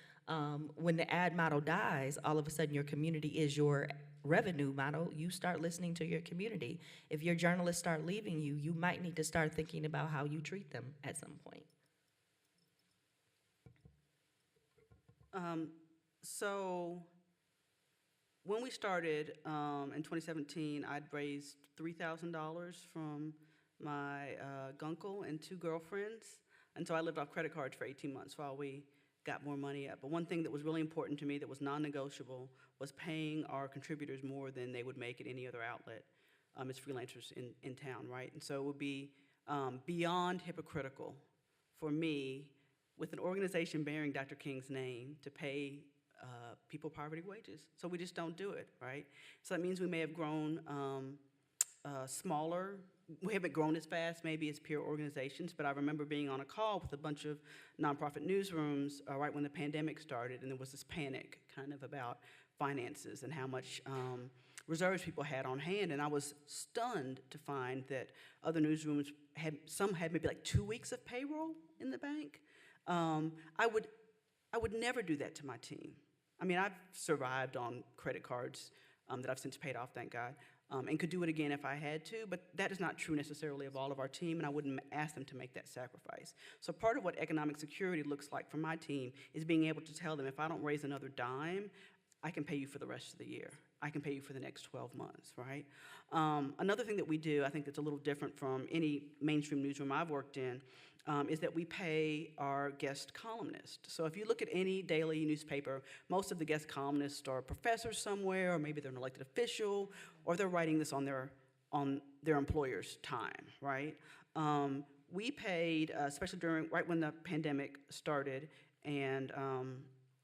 [SPEAKER 4] When the ad model dies, all of a sudden your community is your revenue model. You start listening to your community. If your journalists start leaving you, you might need to start thinking about how you treat them at some point.
[SPEAKER 3] So when we started in 2017, I'd raised $3,000 from my gunkle and 2 girlfriends. And so I lived off credit cards for 18 months while we got more money up. But one thing that was really important to me that was non-negotiable was paying our contributors more than they would make at any other outlet as freelancers in town, right? And so it would be beyond hypocritical for me, with an organization bearing Dr. King's name, to pay people poverty wages. So we just don't do it, right? So that means we may have grown smaller. We haven't grown as fast maybe as peer organizations, but I remember being on a call with a bunch of nonprofit newsrooms right when the pandemic started, and there was this panic kind of about finances and how much reserves people had on hand, and I was stunned to find that other newsrooms some had maybe like 2 weeks of payroll in the bank. I would never do that to my team. I mean, I've survived on credit cards that I've since paid off, thank God, and could do it again if I had to, but that is not true necessarily of all of our team, and I wouldn't ask them to make that sacrifice. So part of what economic security looks like for my team is being able to tell them, if I don't raise another dime, I can pay you for the rest of the year. I can pay you for the next 12 months, right? Another thing that we do, I think that's a little different from any mainstream newsroom I've worked in, is that we pay our guest columnists. So if you look at any daily newspaper, most of the guest columnists are professors somewhere, or maybe they're an elected official, or they're writing this on their employer's time, right? We paid, especially right when the pandemic started, and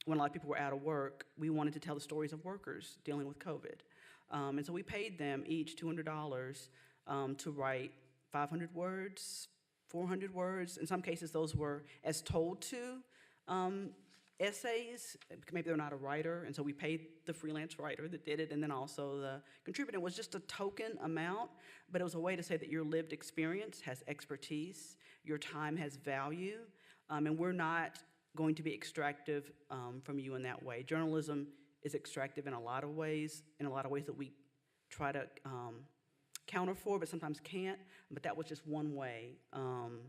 [SPEAKER 3] when a lot of people were out of work, we wanted to tell the stories of workers dealing with COVID. And so we paid them each $200 to write 500 words, 400 words. In some cases, those were as told to essays. Maybe they're not a writer, and so we paid the freelance writer that did it, and then also the contributor. It was just a token amount, but it was a way to say that your lived experience has expertise, your time has value, and we're not going to be extractive from you in that way. Journalism is extractive in a lot of ways that we try to counter for, but sometimes can't. But that was just one way, to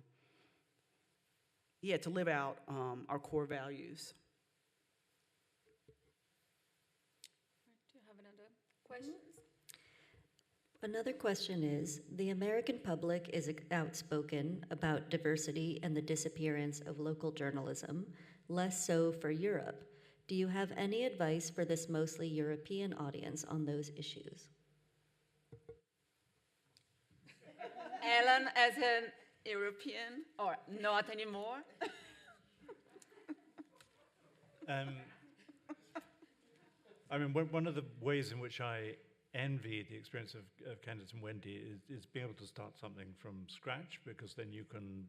[SPEAKER 3] live out our core values.
[SPEAKER 2] Do you have another question?
[SPEAKER 1] Another question is, the American public is outspoken about diversity and the disappearance of local journalism, less so for Europe. Do you have any advice for this mostly European audience on those issues?
[SPEAKER 2] Ellen, as an European, or not anymore?
[SPEAKER 5] I mean, one of the ways in which I envy the experience of Candice and Wendi is being able to start something from scratch, because then you can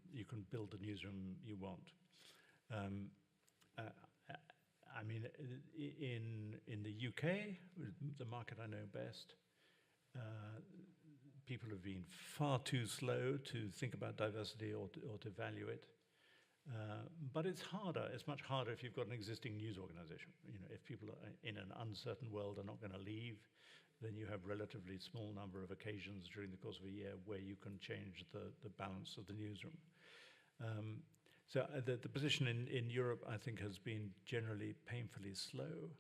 [SPEAKER 5] build the newsroom you want. I mean, in the UK, the market I know best, people have been far too slow to think about diversity or to value it. But it's harder. It's much harder if you've got an existing news organization. You know, if people in an uncertain world are not going to leave, then you have relatively small number of occasions during the course of a year where you can change the balance of the newsroom. So the position in Europe, I think, has been generally painfully slow.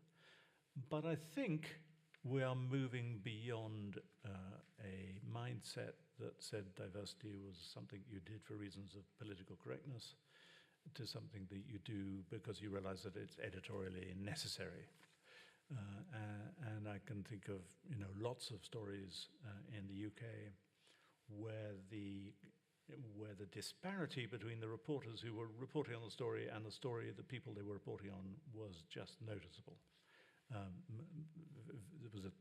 [SPEAKER 5] But I think we are moving beyond a mindset that said diversity was something you did for reasons of political correctness to something that you do because you realize that it's editorially necessary. And I can think of lots of stories in the UK where the disparity between the reporters who were reporting on the story and the story of the people they were reporting on was just noticeable. There was a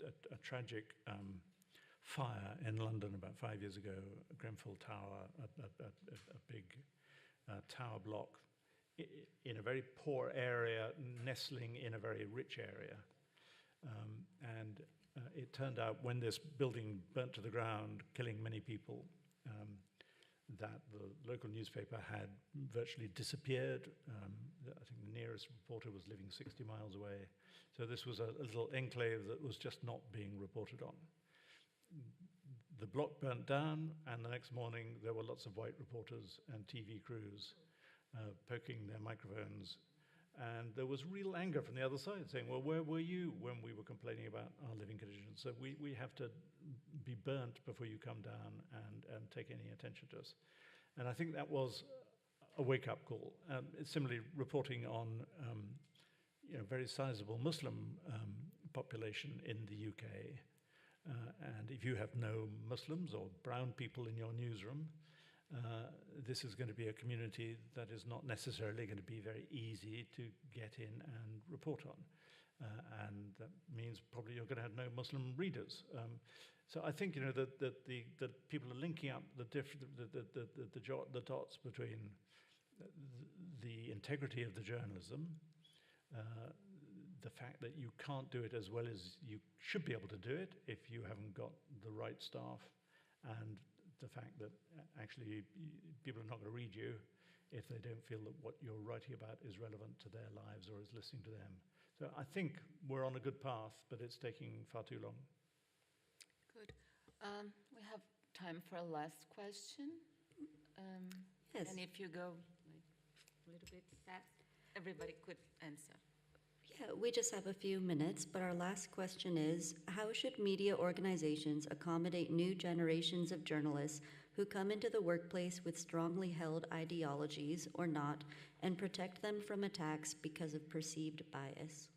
[SPEAKER 5] tragic fire in London about 5 years ago, Grenfell Tower, a big tower block in a very poor area, nestling in a very rich area. And it turned out when this building burnt to the ground, killing many people, that the local newspaper had virtually disappeared. I think the nearest reporter was living 60 miles away. So this was a little enclave that was just not being reported on. The block burnt down, and the next morning there were lots of white reporters and TV crews poking their microphones. And there was real anger from the other side, saying, well, where were you when we were complaining about our living conditions? So we have to be burnt before you come down and take any attention to us. And I think that was a wake-up call. Similarly, reporting on very sizable Muslim population in the UK. And if you have no Muslims or brown people in your newsroom, this is going to be a community that is not necessarily going to be very easy to get in and report on. And that means probably you're going to have no Muslim readers. So I think that people are linking up the dots between the integrity of the journalism, the fact that you can't do it as well as you should be able to do it if you haven't got the right staff, and the fact that actually people are not going to read you if they don't feel that what you're writing about is relevant to their lives or is listening to them. So I think we're on a good path, but it's taking far too long.
[SPEAKER 2] Good. We have time for a last question.
[SPEAKER 1] Yes.
[SPEAKER 2] And if you go a little bit fast, everybody could answer.
[SPEAKER 1] Yeah, we just have a few minutes, but our last question is, how should media organizations accommodate new generations of journalists who come into the workplace with strongly held ideologies or not, and protect them from attacks because of perceived bias?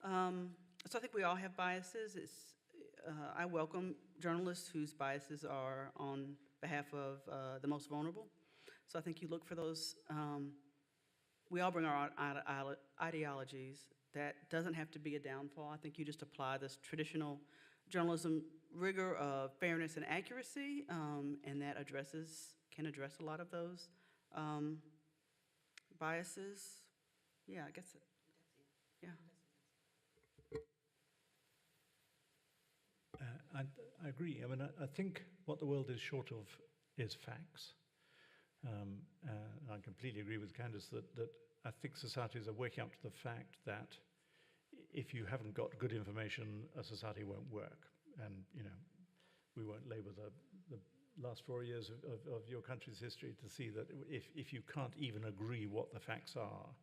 [SPEAKER 3] So I think we all have biases. I welcome journalists whose biases are on behalf of the most vulnerable. So I think you look for those. We all bring our ideologies. That doesn't have to be a downfall. I think you just apply this traditional journalism rigor of fairness and accuracy, and that can address a lot of those biases. Yeah, I guess it. Yeah.
[SPEAKER 5] I agree. I mean, I think what the world is short of is facts. I completely agree with Candice that I think societies are waking up to the fact that if you haven't got good information, a society won't work. And, we won't labor the last 4 years of your country's history to see that if you can't even agree what the facts are,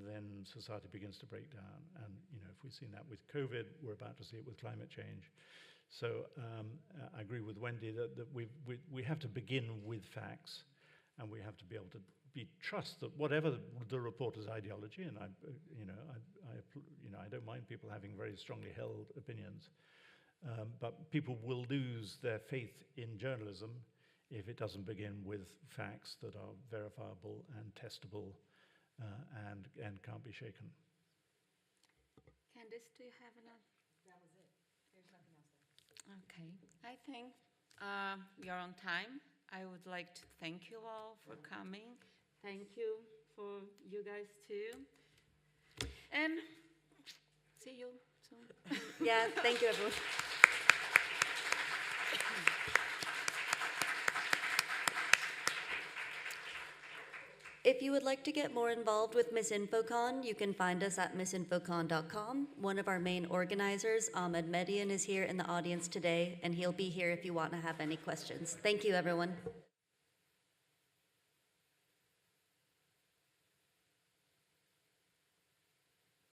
[SPEAKER 5] then society begins to break down. And, if we've seen that with COVID, we're about to see it with climate change. So I agree with Wendi that we have to begin with facts, and we have to be able to trust that whatever the reporter's ideology, and I don't mind people having very strongly held opinions, but people will lose their faith in journalism if it doesn't begin with facts that are verifiable and testable and can't be shaken.
[SPEAKER 2] Candice, do you have another? That was it. There's nothing else there. Okay. I think we are on time. I would like to thank you all for coming. Thank you for you guys too. And see you soon.
[SPEAKER 1] Yeah, thank you, everyone. If you would like to get more involved with MisinfoCon, you can find us at misinfocon.com. One of our main organizers, Ahmed Median, is here in the audience today, and he'll be here if you want to have any questions. Thank you, everyone.